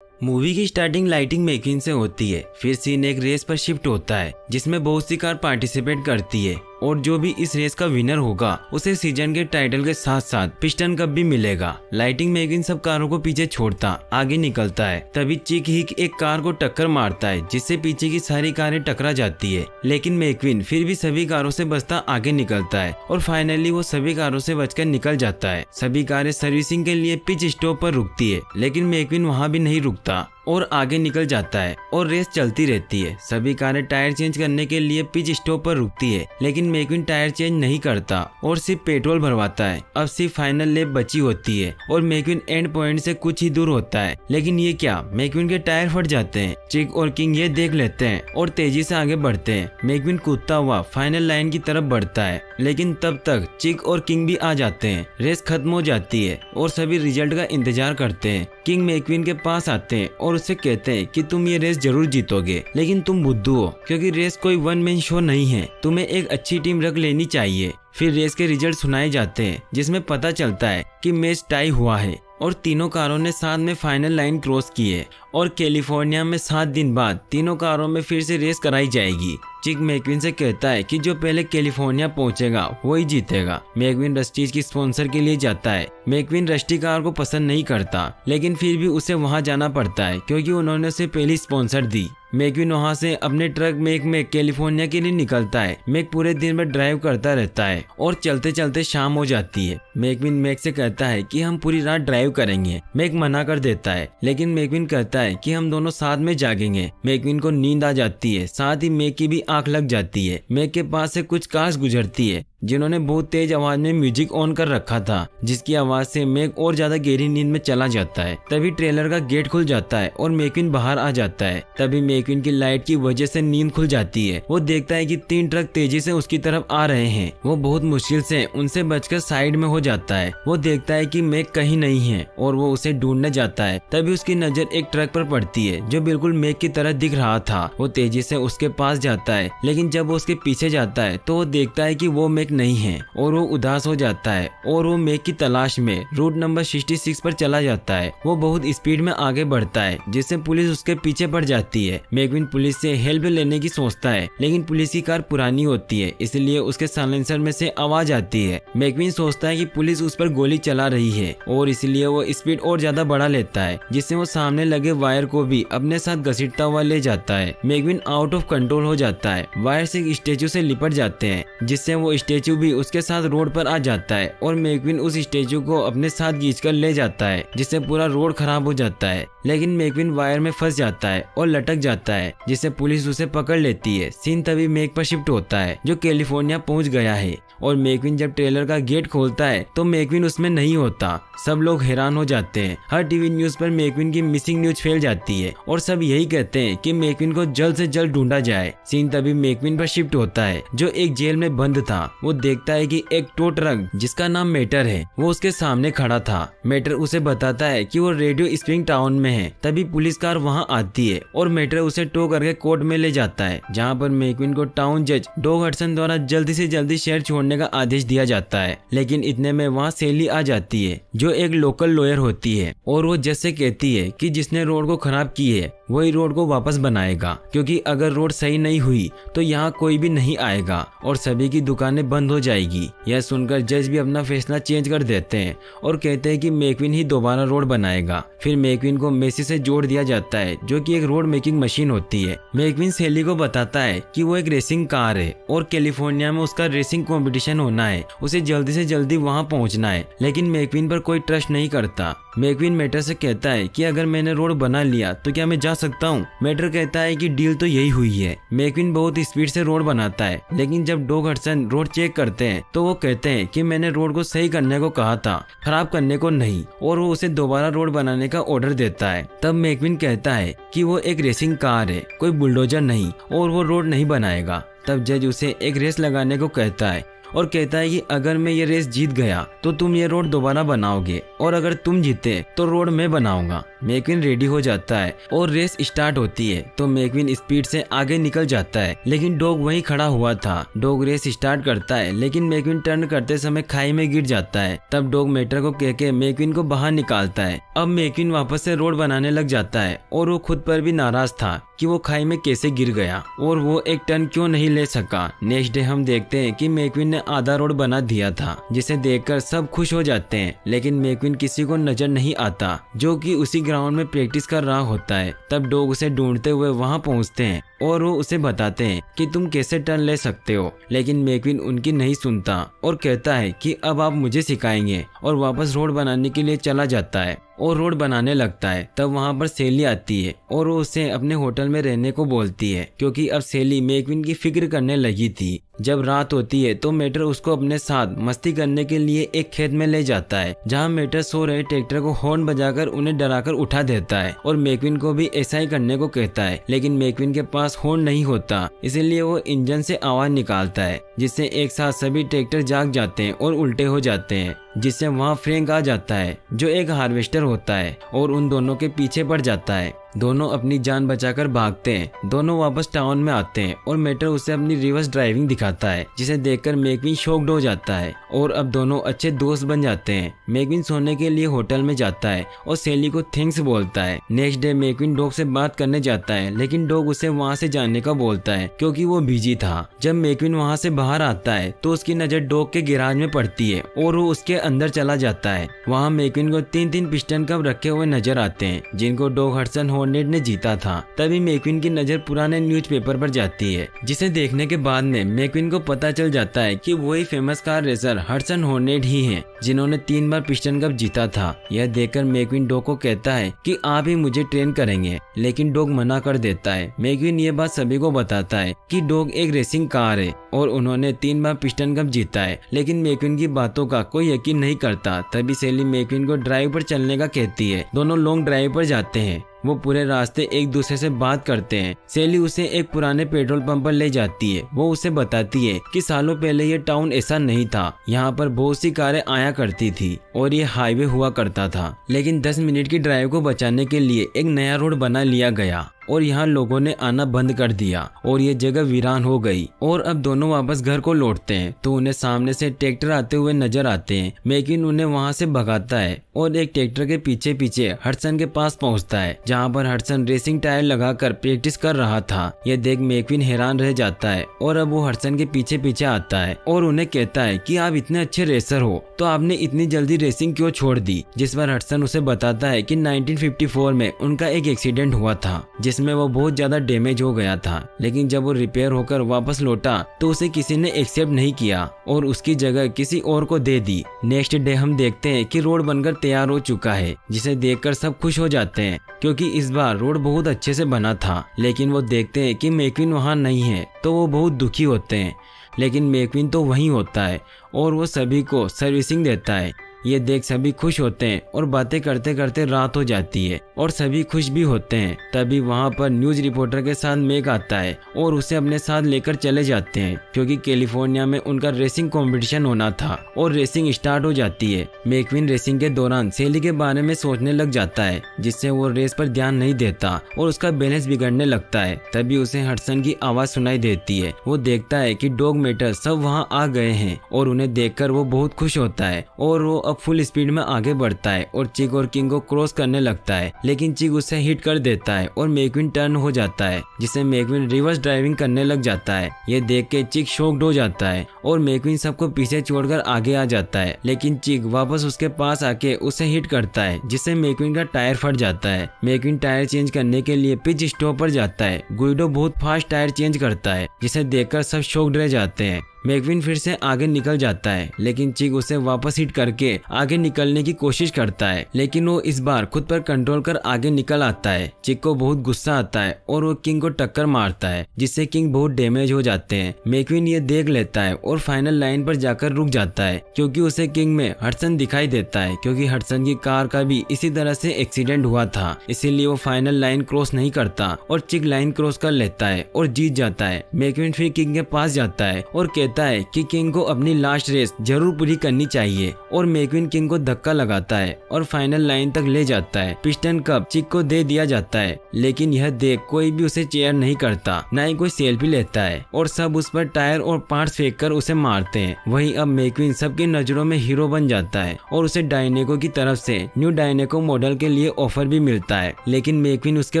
Movie की starting lighting making से होती है। फिर सीन एक रेस पर शिफ्ट होता है जिसमें बहुत सी कार पार्टिसिपेट करती है और जो भी इस रेस का विनर होगा उसे सीजन के टाइटल के साथ साथ पिस्टन कप भी मिलेगा। लाइटिंग मेकिंग सब कारों को पीछे छोड़ता आगे निकलता है। तभी चिक हिक एक कार को टक्कर मारता है जिससे पीछे की सारी कारें टकरा जाती है, लेकिन मैक्विन फिर भी सभी कारों से बचता आगे निकलता है और फाइनली वो सभी कारों से बचकर निकल जाता है। सभी कारें सर्विसिंग के लिए पिच स्टॉप पर रुकती है, लेकिन मैक्विन वहाँ भी नहीं रुकता और आगे निकल जाता है और रेस चलती रहती है। सभी कारें टायर चेंज करने के लिए पिच स्टॉप पर रुकती है, लेकिन मैक्विन टायर चेंज नहीं करता और सिर्फ पेट्रोल भरवाता है। अब सिर्फ फाइनल लैप बची होती है और मैक्विन एंड पॉइंट से कुछ ही दूर होता है, लेकिन ये क्या, मैक्विन के टायर फट जाते हैं। चिक और किंग ये देख लेते हैं और तेजी से आगे बढ़ते हैं। मैक्विन कूदता हुआ फाइनल लाइन की तरफ बढ़ता है, लेकिन तब तक चिक और किंग भी आ जाते हैं। रेस खत्म हो जाती है और सभी रिजल्ट का इंतजार करते हैं। किंग मैक्विन के पास आते हैं और उससे कहते हैं कि तुम ये रेस जरूर जीतोगे, लेकिन तुम बुद्धू हो क्योंकि रेस कोई वन मैन शो नहीं है, तुम्हें एक अच्छी टीम रख लेनी चाहिए। फिर रेस के रिजल्ट सुनाए जाते हैं जिसमें पता चलता है कि मैच टाई हुआ है और तीनों कारों ने साथ में फाइनल लाइन क्रॉस की है और कैलिफोर्निया में 7 दिन बाद तीनों कारों में फिर से रेस कराई जाएगी। चिक मैक्विन से कहता है कि जो पहले कैलिफोर्निया पहुंचेगा वही जीतेगा। मैक्विन रस्टीज की स्पॉन्सर के लिए जाता है। मैक्विन रस्टी कार को पसंद नहीं करता, लेकिन फिर भी उसे वहां जाना पड़ता है क्योंकि उन्होंने उसे पहली स्पॉन्सर दी। मैक्विन वहां से अपने ट्रक मेक में कैलिफोर्निया के लिए निकलता है। मैक पूरे दिन में ड्राइव करता रहता है और चलते चलते शाम हो जाती है। मैक्विन मैक से कहता है कि हम पूरी रात ड्राइव करेंगे। मैक मना कर देता है, लेकिन मैक्विन कहता है कि हम दोनों साथ में जागेंगे। मैक्विन को नींद आ जाती है, साथ ही मैक की भी आंख लग जाती है। मैक के पास से कुछ कार्स गुजरती है जिन्होंने बहुत तेज आवाज में म्यूजिक ऑन कर रखा था, जिसकी आवाज से मैक और ज्यादा गहरी नींद में चला जाता है। तभी ट्रेलर का गेट खुल जाता है और मैक्विन बाहर आ जाता है। तभी मैक्विन की लाइट की वजह से नींद खुल जाती है। वो देखता है कि 3 ट्रक तेजी से उसकी तरफ आ रहे हैं। वो बहुत मुश्किल से उनसे बचकर साइड में हो जाता है। वो देखता है कि मैक कहीं नहीं है और वो उसे ढूंढने जाता है। तभी उसकी नजर एक ट्रक पर पड़ती है जो बिल्कुल मैक की तरह दिख रहा था। वो तेजी से उसके पास जाता है, लेकिन जब वो उसके पीछे जाता है तो वो देखता है कि वो मैक नहीं है और वो उदास हो जाता है और वो मैक की तलाश में रूट नंबर 66 पर चला जाता है। वो बहुत स्पीड में आगे बढ़ता है जिससे पुलिस उसके पीछे पड़ जाती है। मैक्विन पुलिस से हेल्प लेने की सोचता है, लेकिन पुलिस की कार पुरानी होती है, इसलिए उसके साइलेंसर में से आवाज आती है। मैक्विन सोचता है कि पुलिस उस पर गोली चला रही है और इसलिए वो स्पीड और ज्यादा बढ़ा लेता है, जिससे वो सामने लगे वायर को भी अपने साथ घसीटता हुआ ले जाता है। मैक्विन आउट ऑफ कंट्रोल हो जाता है। वायर से एक स्टेचू से लिपट जाते हैं जिससे वो स्टेचू भी उसके साथ रोड पर आ जाता है और मैक्विन उस स्टेचू को अपने साथ खींचकर ले जाता है, जिससे पूरा रोड खराब हो जाता है। लेकिन मैक्विन वायर में फंस जाता है और लटक जाता है, जिससे पुलिस उसे पकड़ लेती है। सीन तभी मैक पर शिफ्ट होता है जो कैलिफोर्निया पहुंच गया है और मैक्विन जब ट्रेलर का गेट खोलता है तो मैक्विन उसमें नहीं होता। सब लोग हैरान हो जाते हैं। हर टीवी न्यूज पर मैक्विन की मिसिंग न्यूज फैल जाती है और सब यही कहते हैं कि मैक्विन को जल्द से जल्द ढूंढा जाए। सीन तभी मैक्विन पर शिफ्ट होता है जो एक जेल में बंद था। वो देखता है कि एक टो ट्रक जिसका नाम मेटर है वो उसके सामने खड़ा था। मेटर उसे बताता है कि वो रेडियो स्प्रिंग टाउन में है। तभी पुलिस कार वहां आती है और मेटर उसे टो करके कोर्ट में ले जाता है, जहां पर मैक्विन को टाउन जज डॉग हडसन द्वारा जल्दी से जल्दी शहर छोड़ने का आदेश दिया जाता है। लेकिन इतने में वहां सेली आ जाती है जो एक लोकल लॉयर होती है और वो जज से कहती है कि जिसने रोड को खराब की है वही रोड को वापस बनाएगा, क्योंकि अगर रोड सही नहीं हुई तो यहाँ कोई भी नहीं आएगा और सभी की दुकानें बंद हो जाएगी। यह सुनकर जज भी अपना फैसला चेंज कर देते हैं और कहते हैं कि मैक्विन ही दोबारा रोड बनाएगा। फिर मैक्विन को मेसी से जोड़ दिया जाता है जो कि एक रोड मेकिंग मशीन होती है। मैक्विन सेली को बताता है कि वो एक रेसिंग कार है और कैलिफोर्निया में उसका रेसिंग कंपटीशन होना है, उसे जल्दी से जल्दी वहां पहुंचना है। लेकिन मैक्विन पर कोई ट्रस्ट नहीं करता। मैक्विन मेटर से कहता है कि अगर मैंने रोड बना लिया तो क्या मैं जा सकता हूँ। मेटर कहता है कि डील तो यही हुई है। मैक्विन बहुत स्पीड से रोड बनाता है, लेकिन जब डॉग हडसन रोड चेक करते हैं तो वो कहते हैं कि मैंने रोड को सही करने को कहा था, खराब करने को नहीं, और वो उसे दोबारा रोड बनाने का ऑर्डर देता है। तब मैक्विन कहता है कि वो एक रेसिंग कार है, कोई बुलडोजर नहीं, और वो रोड नहीं बनाएगा। तब जज उसे एक रेस लगाने को कहता है और कहता है कि अगर मैं ये रेस जीत गया तो तुम ये रोड दोबारा बनाओगे और अगर तुम जीते तो रोड मैं बनाऊंगा। मैक्विन रेडी हो जाता है और रेस स्टार्ट होती है तो मैक्विन स्पीड से आगे निकल जाता है, लेकिन डॉग वहीं खड़ा हुआ था। डॉग रेस स्टार्ट करता है लेकिन मैक्विन टर्न करते समय खाई में गिर जाता है। तब डॉग मेटर को कह के मैक्विन को बाहर निकालता है। अब मैक्विन वापस से रोड बनाने लग जाता है और वो खुद पर भी नाराज था कि वो खाई में कैसे गिर गया और वो एक टर्न क्यों नहीं ले सका। नेक्स्ट डे हम देखते हैं कि मैक्विन ने आधा रोड बना दिया था, जिसे देखकर सब खुश हो जाते हैं, लेकिन मैक्विन किसी को नजर नहीं आता जो कि उसी ग्राउंड में प्रैक्टिस कर रहा होता है। तब डॉग उसे ढूंढते हुए वहां पहुंचते हैं और वो उसे बताते हैं कि तुम कैसे टर्न ले सकते हो, लेकिन मैक्विन उनकी नहीं सुनता और कहता है कि अब आप मुझे सिखाएंगे और वापस रोड बनाने के लिए चला जाता है और रोड बनाने लगता है। तब वहां पर सेली आती है और वो उसे अपने होटल में रहने को बोलती है क्योंकि अब सेली मैक्विन की फिक्र करने लगी थी। जब रात होती है तो मेटर उसको अपने साथ मस्ती करने के लिए एक खेत में ले जाता है जहां मेटर सो रहे ट्रैक्टर को हॉर्न बजाकर उन्हें डराकर उठा देता है और मैक्विन को भी ऐसा ही करने को कहता है, लेकिन मैक्विन के पास हॉर्न नहीं होता, इसलिए वो इंजन से आवाज निकालता है जिससे एक साथ सभी ट्रैक्टर जाग जाते हैं और उल्टे हो जाते हैं, जिससे वहाँ फ्रैंक आ जाता है जो एक हार्वेस्टर होता है और उन दोनों के पीछे पड़ जाता है। दोनों अपनी जान बचाकर भागते हैं। दोनों वापस टाउन में आते हैं और मेटर उसे अपनी रिवर्स ड्राइविंग दिखाता है, जिसे देखकर मैक्विन शॉक्ड हो जाता है और अब दोनों अच्छे दोस्त बन जाते हैं। मैक्विन सोने के लिए होटल में जाता है और सेली को थैंक्स बोलता है। नेक्स्ट डे मैक्विन डॉग से बात करने जाता है, लेकिन डॉग उसे वहाँ से जाने का बोलता है क्योंकि वो बिजी था। जब मैक्विन वहाँ से बाहर आता है तो उसकी नजर डॉग के गैराज में पड़ती है और वो उसके अंदर चला जाता है। वहाँ मैक्विन को 3-3 पिस्टन कप रखे हुए नजर आते हैं जिनको डॉग हडसन हॉर्नेट ने जीता था। तभी मैक्विन की नजर पुराने न्यूज़पेपर पर जाती है, जिसे देखने के बाद में मैक्विन को पता चल जाता है कि वही famous car racer Hudson Hornet ही हैं जिन्होंने 3 बार पिस्टन कप जीता था। यह देखकर मैक्विन डॉग को कहता है कि आप ही मुझे ट्रेन करेंगे, लेकिन डॉग मना कर देता है। मैक्विन ये बात सभी को बताता है कि डॉग एक रेसिंग कार है और उन्होंने 3 बार पिस्टन कप जीता है, लेकिन मैक्विन की बातों का कोई यकीन नहीं करता। तभी सेली मैक्विन को ड्राइव पर चलने का कहती है। दोनों लॉन्ग ड्राइव पर जाते हैं। वो पूरे रास्ते एक दूसरे से बात करते हैं। सेली उसे एक पुराने पेट्रोल पंप पर ले जाती है। वो उसे बताती है कि सालों पहले ये टाउन ऐसा नहीं था, यहाँ पर बहुत सी कारें आया करती थी और ये हाईवे हुआ करता था, लेकिन 10 मिनट की ड्राइव को बचाने के लिए एक नया रोड बना लिया गया और यहाँ लोगों ने आना बंद कर दिया और ये जगह वीरान हो गई। और अब दोनों वापस घर को लौटते हैं तो उन्हें सामने से ट्रैक्टर आते हुए नजर आते हैं। मैक्विन उन्हें वहाँ से भगाता है और एक ट्रैक्टर के पीछे पीछे हडसन के पास पहुँचता है जहाँ पर हडसन रेसिंग टायर लगाकर प्रैक्टिस कर रहा था। यह देख मैक्विन हैरान रह जाता है और अब वो हडसन के पीछे पीछे आता है और उन्हें कहता है कि आप इतने अच्छे रेसर हो तो आपने इतनी जल्दी रेसिंग क्यों छोड़ दी। जिस पर हडसन उसे बताता है कि 1954 में उनका एक एक्सीडेंट हुआ था जिसमें वो बहुत ज्यादा डैमेज हो गया था, लेकिन जब वो रिपेयर होकर वापस लौटा तो उसे किसी ने एक्सेप्ट नहीं किया और उसकी जगह किसी और को दे दी। नेक्स्ट डे हम देखते हैं कि रोड बनकर तैयार हो चुका है, जिसे देखकर सब खुश हो जाते हैं क्योंकि इस बार रोड बहुत अच्छे से बना था। लेकिन वो देखते हैं कि मैक्विन वहाँ नहीं है तो वो बहुत दुखी होते हैं, लेकिन मैक्विन तो वहीं होता है और वो सभी को सर्विसिंग देता है। ये देख सभी खुश होते हैं और बातें करते करते रात हो जाती है और सभी खुश भी होते हैं। तभी वहाँ पर न्यूज रिपोर्टर के साथ मैक आता है और उसे अपने साथ लेकर चले जाते हैं क्योंकि कैलिफोर्निया में उनका रेसिंग कंपटीशन होना था और रेसिंग स्टार्ट हो जाती है। मैक्विन रेसिंग के दौरान सेली के बारे में सोचने लग जाता है, जिससे वो रेस पर ध्यान नहीं देता और उसका बैलेंस बिगड़ने लगता है। तभी उसे हडसन की आवाज सुनाई देती है। वो देखता है कि डॉग मेटर सब वहाँ आ गए हैं और उन्हें देखकर वो बहुत खुश होता है और वो अब फुल स्पीड में आगे बढ़ता है और चिक और किंग को क्रॉस करने लगता है, लेकिन चिक उसे हिट कर देता है और मैक्विन टर्न हो जाता है, जिससे मैक्विन रिवर्स ड्राइविंग करने लग जाता है। ये देख के चिक शॉक्ड हो जाता है और मैक्विन सबको पीछे छोड़कर आगे आ जाता है, लेकिन चिक वापस उसके पास आके उसे हिट करता है, जिससे मैक्विन का टायर फट जाता है। मैक्विन टायर चेंज करने के लिए पिच स्टॉप पर जाता है। गुइडो बहुत फास्ट टायर चेंज करता है, जिसे देखकर सब शॉक्ड रह जाते हैं। मैक्विन फिर से आगे निकल जाता है, लेकिन चिक उसे वापस हिट करके आगे निकलने की कोशिश करता है, लेकिन वो इस बार खुद पर कंट्रोल कर आगे निकल आता है। चिक को बहुत गुस्सा आता है और वो किंग को टक्कर मारता है, जिससे किंग बहुत डैमेज हो जाते हैं। मैक्विन ये देख लेता है और फाइनल लाइन पर जाकर रुक जाता है क्योंकि उसे किंग में हडसन दिखाई देता है, क्योंकि हडसन की कार का भी इसी तरह से एक्सीडेंट हुआ था, इसीलिए वो फाइनल लाइन क्रॉस नहीं करता और चिक लाइन क्रॉस कर लेता है और जीत जाता है। मैक्विन फिर किंग के पास जाता है और कहता कहता है कि किंग को अपनी लास्ट रेस जरूर पूरी करनी चाहिए और मैक्वीन किंग को धक्का लगाता है और फाइनल लाइन तक ले जाता है। पिस्टन कप चिक को दे दिया जाता है, लेकिन यह देख कोई भी उसे चेयर नहीं करता, ना ही कोई सेल्फी लेता है और सब उस पर टायर और पार्ट्स फेंक कर उसे मारते हैं। वहीं अब मैक्वीन सबकी नजरों में हीरो बन जाता है और उसे डायनेको की तरफ से न्यू डायनेको मॉडल के लिए ऑफर भी मिलता है, लेकिन मैक्वीन उसके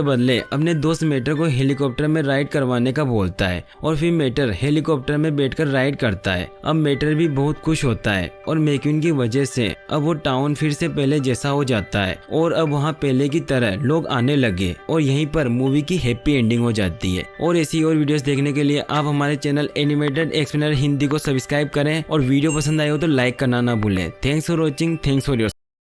बदले अपने दोस्त मेटर को हेलीकॉप्टर में राइड करवाने का बोलता है और फिर मेटर हेलीकॉप्टर में बैठकर राइड करता है। अब मेटर भी बहुत खुश होता है और मैक्वीन की वजह से अब वो टाउन फिर से पहले जैसा हो जाता है और अब वहाँ पहले की तरह लोग आने लगे और यहीं पर मूवी की हैप्पी एंडिंग हो जाती है। और ऐसी और वीडियोस देखने के लिए आप हमारे चैनल एनिमेटेड एक्सप्लेनर हिंदी को सब्सक्राइब करें और वीडियो पसंद आए हो तो लाइक करना ना भूलें। Thanks for watching, thanks for your